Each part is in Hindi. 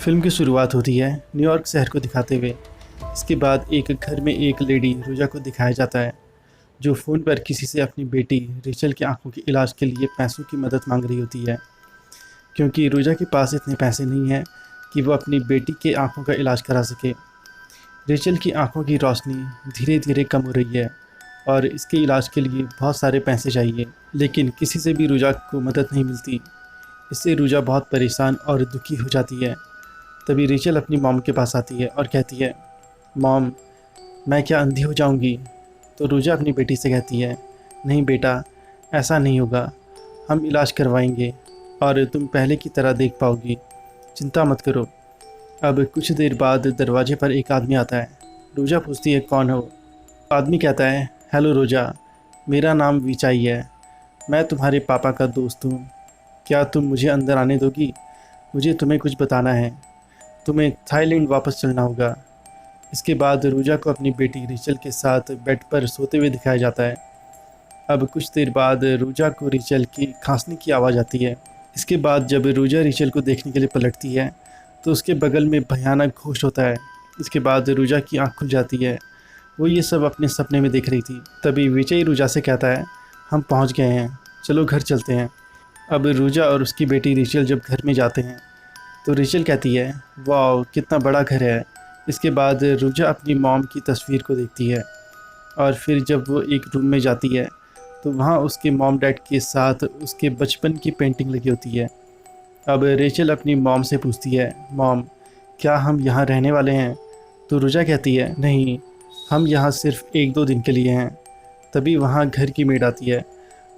फिल्म की शुरुआत होती है न्यूयॉर्क शहर को दिखाते हुए। इसके बाद एक घर में एक लेडी रोजा को दिखाया जाता है जो फ़ोन पर किसी से अपनी बेटी रेचल की आंखों के इलाज के लिए पैसों की मदद मांग रही होती है, क्योंकि रोजा के पास इतने पैसे नहीं हैं कि वो अपनी बेटी के आंखों का इलाज करा सके। रेचल की आंखों की रोशनी धीरे धीरे कम हो रही है और इसके इलाज के लिए बहुत सारे पैसे चाहिए, लेकिन किसी से भी रोजा को मदद नहीं मिलती। इससे रोजा बहुत परेशान और दुखी हो जाती है। तभी रेचल अपनी मॉम के पास आती है और कहती है, मॉम, मैं क्या अंधी हो जाऊंगी? तो रोजा अपनी बेटी से कहती है, नहीं बेटा, ऐसा नहीं होगा, हम इलाज करवाएंगे और तुम पहले की तरह देख पाओगी, चिंता मत करो। अब कुछ देर बाद दरवाजे पर एक आदमी आता है। रोजा पूछती है, कौन हो? आदमी कहता है, हेलो रोजा, मेरा नाम विचाई है, मैं तुम्हारे पापा का दोस्त हूँ। क्या तुम मुझे अंदर आने दोगी? मुझे तुम्हें कुछ बताना है। तुम्हें थाईलैंड वापस चलना होगा। इसके बाद रोजा को अपनी बेटी रेचल के साथ बेड पर सोते हुए दिखाया जाता है। अब कुछ देर बाद रोजा को रेचल की खांसने की आवाज़ आती है। इसके बाद जब रोजा रेचल को देखने के लिए पलटती है तो उसके बगल में भयानक घोष होता है। इसके बाद रोजा की आँख खुल जाती है। वो ये सब अपने सपने में देख रही थी। तभी विजय रोजा से कहता है, हम पहुंच गए हैं, चलो घर चलते हैं। अब रोजा और उसकी बेटी रेचल जब घर में जाते हैं तो रेचल कहती है, वाह, कितना बड़ा घर है। इसके बाद रोजा अपनी मॉम की तस्वीर को देखती है और फिर जब वो एक रूम में जाती है तो वहाँ उसके मॉम डैड के साथ उसके बचपन की पेंटिंग लगी होती है। अब रेचल अपनी मॉम से पूछती है, मॉम, क्या हम यहाँ रहने वाले हैं? तो रोजा कहती है, नहीं, हम यहाँ सिर्फ 1-2 दिन के लिए हैं। तभी वहाँ घर की मेड आती है।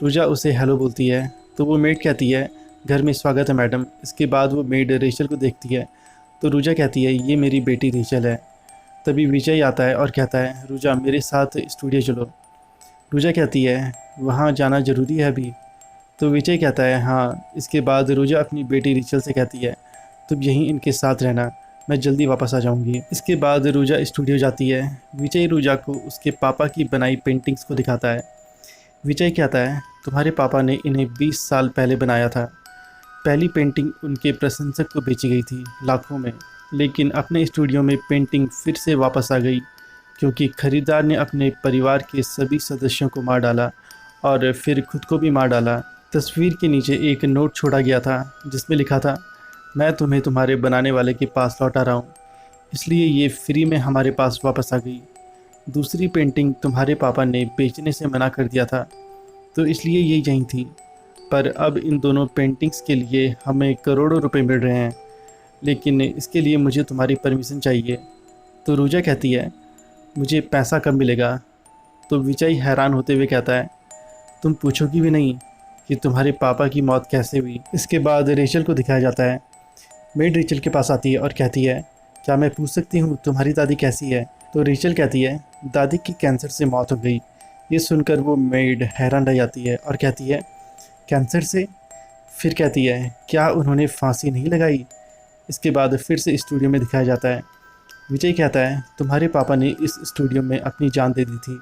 रोजा उसे हेलो बोलती है तो वो मेड कहती है, घर में स्वागत है मैडम। इसके बाद वो मेड रेचल को देखती है तो रोजा कहती है, ये मेरी बेटी रेचल है। तभी विजय आता है और कहता है, रोजा, मेरे साथ स्टूडियो चलो। रोजा कहती है, वहाँ जाना ज़रूरी है अभी? तो विजय कहता है, हाँ। इसके बाद रोजा अपनी बेटी रेचल से कहती है, तुम यहीं इनके साथ रहना, मैं जल्दी वापस आ जाऊँगी। इसके बाद रोजा स्टूडियो जाती है। विजय रोजा को उसके पापा की बनाई पेंटिंग्स को दिखाता है। विजय कहता है, तुम्हारे पापा ने इन्हें 20 साल पहले बनाया था। पहली पेंटिंग उनके प्रशंसक को बेची गई थी लाखों में, लेकिन अपने स्टूडियो में पेंटिंग फिर से वापस आ गई क्योंकि खरीदार ने अपने परिवार के सभी सदस्यों को मार डाला और फिर खुद को भी मार डाला। तस्वीर के नीचे एक नोट छोड़ा गया था जिसमें लिखा था, मैं तुम्हें तुम्हारे बनाने वाले के पास लौटा रहा हूँ, इसलिए ये फ्री में हमारे पास वापस आ गई। दूसरी पेंटिंग तुम्हारे पापा ने बेचने से मना कर दिया था, तो इसलिए ये यहीं थी, पर अब इन दोनों पेंटिंग्स के लिए हमें करोड़ों रुपए मिल रहे हैं, लेकिन इसके लिए मुझे तुम्हारी परमिशन चाहिए। तो रोजा कहती है, मुझे पैसा कब मिलेगा? तो विजय हैरान होते हुए कहता है, तुम पूछोगी भी नहीं कि तुम्हारे पापा की मौत कैसे हुई? इसके बाद रेचल को दिखाया जाता है। मेड रेचल के पास आती है और कहती है, क्या मैं पूछ सकती हूँ तुम्हारी दादी कैसी है? तो रेचल कहती है, दादी की कैंसर से मौत हो गई। ये सुनकर वो मेड हैरान रह जाती है और कहती है, कैंसर से? फिर कहती है, क्या उन्होंने फांसी नहीं लगाई? इसके बाद फिर से स्टूडियो में दिखाया जाता है। विजय कहता है, तुम्हारे पापा ने इस स्टूडियो में अपनी जान दे दी थी,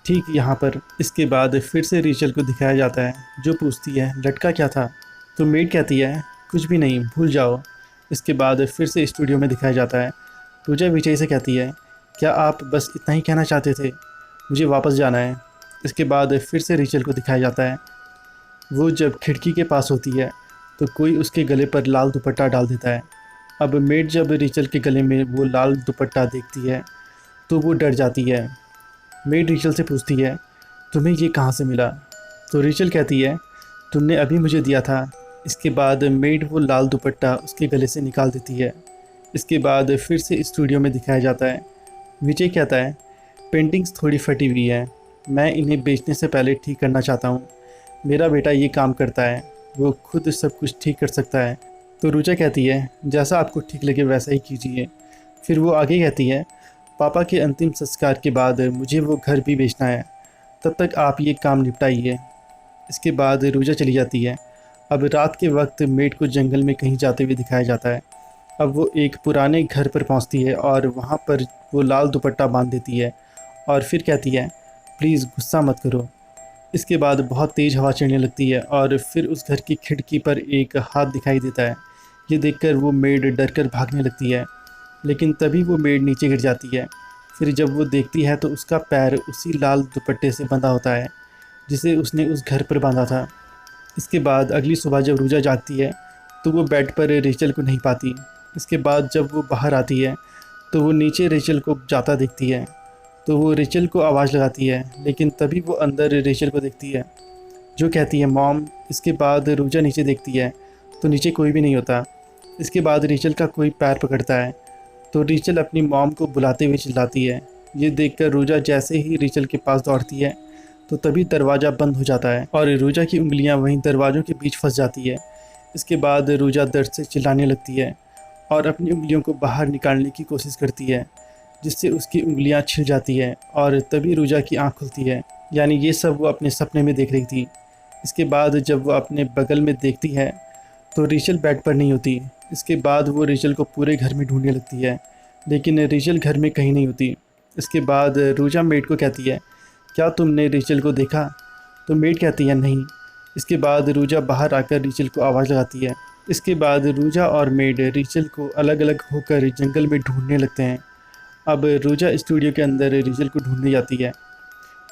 ठीक यहाँ पर। इसके बाद फिर से रेचल को दिखाया जाता है जो पूछती है, लटका क्या था? तो मेड कहती है, कुछ भी नहीं, भूल जाओ। इसके बाद फिर से स्टूडियो में दिखाया जाता है। रोजा विजय से कहती है, क्या आप बस इतना ही कहना चाहते थे? मुझे वापस जाना है। इसके बाद फिर से रेचल को दिखाया जाता है। वो जब खिड़की के पास होती है तो कोई उसके गले पर लाल दुपट्टा डाल देता है। अब मेड जब रेचल के गले में वो लाल दुपट्टा देखती है तो वो डर जाती है। मेड रेचल से पूछती है, तुम्हें ये कहाँ से मिला? तो रेचल कहती है, तुमने अभी मुझे दिया था। इसके बाद मेड वो लाल दुपट्टा उसके गले से निकाल देती है। इसके बाद फिर से स्टूडियो में दिखाया जाता है। विजय कहता है, पेंटिंग्स थोड़ी फटी हुई है, मैं इन्हें बेचने से पहले ठीक करना चाहता हूँ। मेरा बेटा ये काम करता है, वो खुद सब कुछ ठीक कर सकता है। तो रोजा कहती है, जैसा आपको ठीक लगे वैसा ही कीजिए। फिर वो आगे कहती है, पापा के अंतिम संस्कार के बाद मुझे वो घर भी बेचना है, तब तक आप ये काम निपटाइए। इसके बाद रोजा चली जाती है। अब रात के वक्त मेड को जंगल में कहीं जाते हुए दिखाया जाता है। अब वो एक पुराने घर पर पहुंचती है और वहां पर वो लाल दुपट्टा बांध देती है और फिर कहती है, प्लीज़ गुस्सा मत करो। इसके बाद बहुत तेज़ हवा चलने लगती है और फिर उस घर की खिड़की पर एक हाथ दिखाई देता है। ये देखकर वो मेड डरकर भागने लगती है, लेकिन तभी वो मेड नीचे गिर जाती है। फिर जब वो देखती है तो उसका पैर उसी लाल दुपट्टे से बंधा होता है जिसे उसने उस घर पर बांधा था। इसके बाद अगली सुबह जब रूजा जागती है तो वो बेड पर रेचल को नहीं पाती। इसके बाद जब वो बाहर आती है तो वो नीचे रेचल को जाता देखती है, तो वो रेचल को आवाज़ लगाती है, लेकिन तभी वो अंदर रेचल को देखती है जो कहती है मॉम। इसके बाद रूजा नीचे देखती है तो नीचे कोई भी नहीं होता। इसके बाद रेचल का कोई पैर पकड़ता है तो रेचल अपनी मॉम को बुलाते हुए चिल्लाती है। ये देखकर रूजा जैसे ही रेचल के पास दौड़ती है तो तभी दरवाज़ा बंद हो जाता है और रूजा की उंगलियां वहीं दरवाज़ों के बीच फंस जाती है। इसके बाद रूजा दर्द से चिल्लाने लगती है और अपनी उंगलियों को बाहर निकालने की कोशिश करती है, जिससे उसकी उंगलियां छिल जाती है और तभी रूजा की आंख खुलती है। यानी ये सब वो अपने सपने में देख रही थी। इसके बाद जब वो अपने बगल में देखती है तो रेचल बेड पर नहीं होती। इसके बाद वो रेचल को पूरे घर में ढूंढने लगती है, लेकिन रेचल घर में कहीं नहीं होती। इसके बाद रूजा मेड को कहती है क्या तुमने रेचल को देखा? तो मेड कहती है नहीं। इसके बाद रूजा बाहर आकर रेचल को आवाज़ लगाती है। इसके बाद रूजा और मेड रेचल को अलग अलग होकर जंगल में ढूंढने लगते हैं। अब रूजा स्टूडियो के अंदर रेचल को ढूंढने जाती है।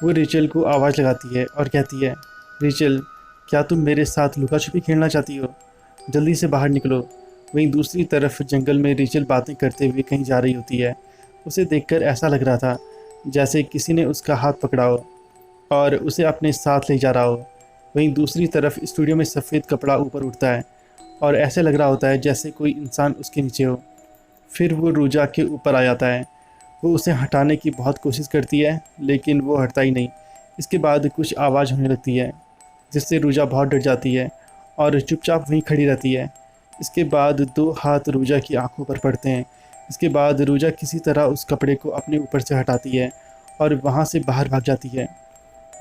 वो रेचल को आवाज़ लगाती है और कहती है रेचल, क्या तुम मेरे साथ लुका छुपी खेलना चाहती हो? जल्दी से बाहर निकलो। वहीं दूसरी तरफ जंगल में रेचल बातें करते हुए कहीं जा रही होती है। उसे देखकर ऐसा लग रहा था जैसे किसी ने उसका हाथ पकड़ा हो और उसे अपने साथ ले जा रहा हो। वहीं दूसरी तरफ स्टूडियो में सफ़ेद कपड़ा ऊपर उठता है और ऐसे लग रहा होता है जैसे कोई इंसान उसके नीचे हो। फिर वो रूजा के ऊपर आ जाता है। वो उसे हटाने की बहुत कोशिश करती है, लेकिन वो हटता ही नहीं। इसके बाद कुछ आवाज़ होने लगती है जिससे रूजा बहुत डर जाती है और चुपचाप वहीं खड़ी रहती है। इसके बाद दो हाथ रूजा की आंखों पर पड़ते हैं। इसके बाद रूजा किसी तरह उस कपड़े को अपने ऊपर से हटाती है और वहाँ से बाहर भाग जाती है।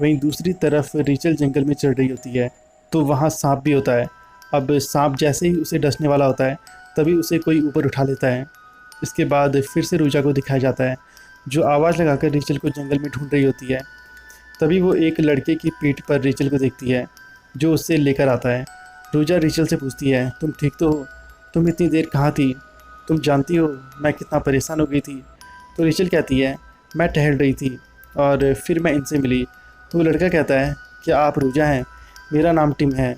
वहीं दूसरी तरफ रेचल जंगल में चल रही होती है तो वहाँ सांप भी होता है। अब सांप जैसे ही उसे डसने वाला होता है तभी उसे कोई ऊपर उठा लेता है। इसके बाद फिर से रूजा को दिखाया जाता है जो आवाज़ लगाकर रेचल को जंगल में ढूंढ रही होती है। तभी वो एक लड़के की पीठ पर रेचल को देखती है जो उससे लेकर आता है। रूजा रेचल से पूछती है तुम ठीक तो हो? तुम इतनी देर कहाँ थी? तुम जानती हो मैं कितना परेशान हो गई थी। तो रेचल कहती है मैं टहल रही थी और फिर मैं इनसे मिली। तो लड़का कहता है क्या आप रूजा हैं? मेरा नाम टिम है।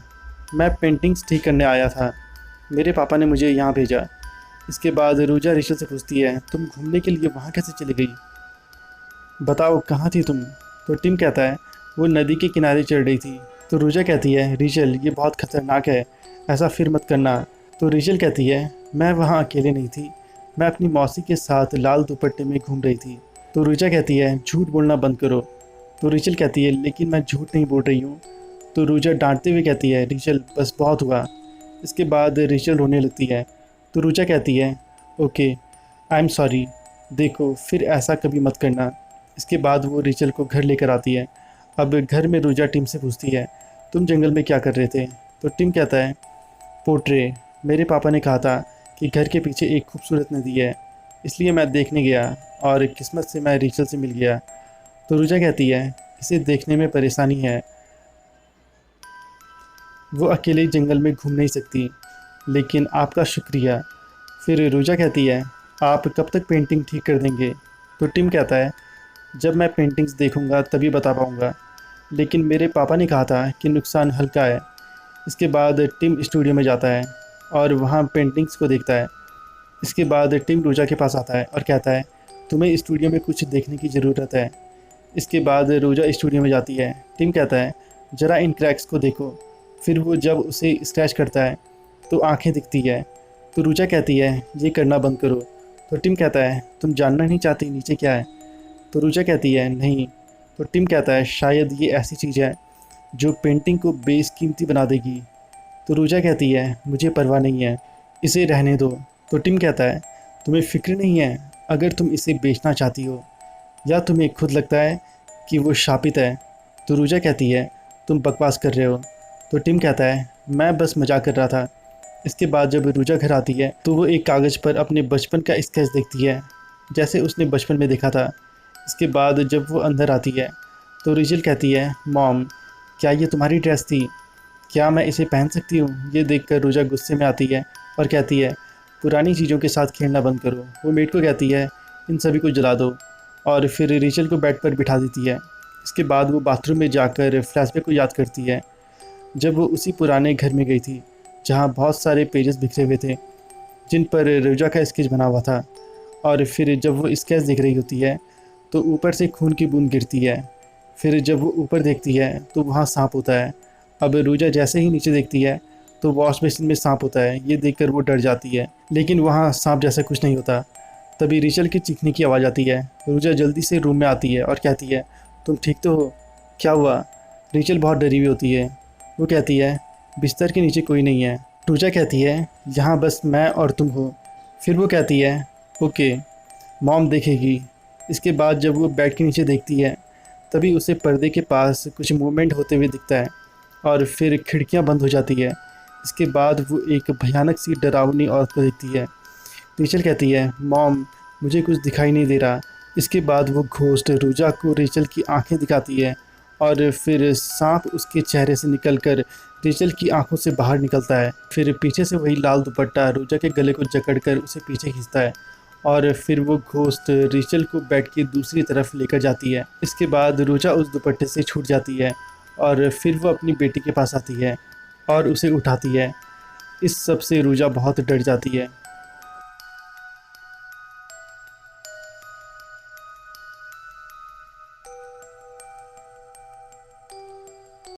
मैं पेंटिंग्स ठीक करने आया था। मेरे पापा ने मुझे यहाँ भेजा। इसके बाद रूजा रेचल से पूछती है तुम घूमने के लिए वहाँ कैसे चली गई? बताओ कहाँ थी तुम? तो टिम कहता है वो नदी के किनारे चल रही थी। तो रूजा कहती है रेचल ये बहुत ख़तरनाक है, ऐसा फिर मत करना। तो रेचल कहती है मैं वहाँ अकेले नहीं थी, मैं अपनी मौसी के साथ लाल दुपट्टे में घूम रही थी। तो रूजा कहती है झूठ बोलना बंद करो। तो रेचल कहती है लेकिन मैं झूठ नहीं बोल रही हूँ। तो रूजा डांटते हुए कहती है रेचल बस बहुत हुआ। इसके बाद रेचल रोने लगती है। तो रूजा कहती है ओके आई एम सॉरी, देखो फिर ऐसा कभी मत करना। इसके बाद वो रेचल को घर लेकर आती है। अब घर में रूजा टिम से पूछती है तुम जंगल में क्या कर रहे थे? तो टिम कहता है पोर्ट्रे, मेरे पापा ने कहा था कि घर के पीछे एक खूबसूरत नदी है, इसलिए मैं देखने गया और किस्मत से मैं रेचल से मिल गया। तो रूजा कहती है इसे देखने में परेशानी है, वो अकेले जंगल में घूम नहीं सकती, लेकिन आपका शुक्रिया। फिर रूजा कहती है आप कब तक पेंटिंग ठीक कर देंगे? तो टिम कहता है जब मैं पेंटिंग्स देखूंगा तभी बता पाऊंगा, लेकिन मेरे पापा ने कहा था कि नुकसान हल्का है। इसके बाद टिम स्टूडियो में जाता है और वहाँ पेंटिंग्स को देखता है। इसके बाद टिम रूजा के पास आता है और कहता है तुम्हें स्टूडियो में कुछ देखने की ज़रूरत है। इसके बाद रूजा स्टूडियो में जाती है। टिम कहता है ज़रा इन क्रैक्स को देखो। फिर वो जब उसे स्क्रैच करता है तो आंखें दिखती है। तो रूजा कहती है ये करना बंद करो। तो टिम कहता है तुम जानना नहीं चाहती नीचे क्या है? तो रूजा कहती है नहीं। तो टिम कहता है शायद ये ऐसी चीज़ है जो पेंटिंग को बेशकीमती बना देगी। तो रूजा कहती है मुझे परवाह नहीं है, इसे रहने दो। तो टिम कहता है तुम्हें फ़िक्र नहीं है अगर तुम इसे बेचना चाहती हो, या तुम्हें खुद लगता है कि वो शापित है? तो रूजा कहती है तुम बकवास कर रहे हो। तो टिम कहता है मैं बस मजाक कर रहा था। इसके बाद जब रूजा घर आती है तो वो एक कागज़ पर अपने बचपन का स्केच देखती है जैसे उसने बचपन में देखा था। इसके बाद जब वो अंदर आती है तो रेचल कहती है मॉम क्या ये तुम्हारी ड्रेस थी? क्या मैं इसे पहन सकती हूँ? ये देखकर रूजा गुस्से में आती है और कहती है पुरानी चीज़ों के साथ खेलना बंद करो। वो मेड को कहती है इन सभी को जला दो और फिर रेचल को बेड पर बिठा देती है। इसके बाद वो बाथरूम में जाकर फ्लैशबैक को याद करती है जब वो उसी पुराने घर में गई थी जहाँ बहुत सारे पेजेस बिखरे हुए थे जिन पर रोजा का स्केच बना हुआ था। और फिर जब वो स्केच देख रही होती है तो ऊपर से खून की बूंद गिरती है। फिर जब वो ऊपर देखती है तो वहाँ सांप होता है। अब रोजा जैसे ही नीचे देखती है तो वॉश बेसिन में सांप होता है। ये देखकर वो डर जाती है, लेकिन वहाँ सांप जैसा कुछ नहीं होता। तभी रेचल की चीखने की आवाज़ आती है। रोजा जल्दी से रूम में आती है और कहती है तुम ठीक तो हो, क्या हुआ? रेचल बहुत डरी हुई होती है। वो कहती है बिस्तर के नीचे कोई नहीं है। रोजा कहती है यहाँ बस मैं और तुम हो। फिर वो कहती है ओके, मॉम देखेगी। इसके बाद जब वो बेड के नीचे देखती है तभी उसे पर्दे के पास कुछ मूवमेंट होते हुए दिखता है और फिर खिड़कियां बंद हो जाती है। इसके बाद वो एक भयानक सी डरावनी औरत को देखती है। रेचल कहती है मॉम मुझे कुछ दिखाई नहीं दे रहा। इसके बाद वो घोस्ट रोजा को रेचल की आंखें दिखाती है और फिर सांप उसके चेहरे से निकलकर रेचल की आंखों से बाहर निकलता है। फिर पीछे से वही लाल दुपट्टा रोजा के गले को जकड़कर उसे पीछे खींचता है और फिर वो घोस्ट रेचल को बेड की दूसरी तरफ लेकर जाती है। इसके बाद रोजा उस दुपट्टे से छूट जाती है और फिर वो अपनी बेटी के पास आती है और उसे उठाती है। इस सब से रोजा बहुत डर जाती है।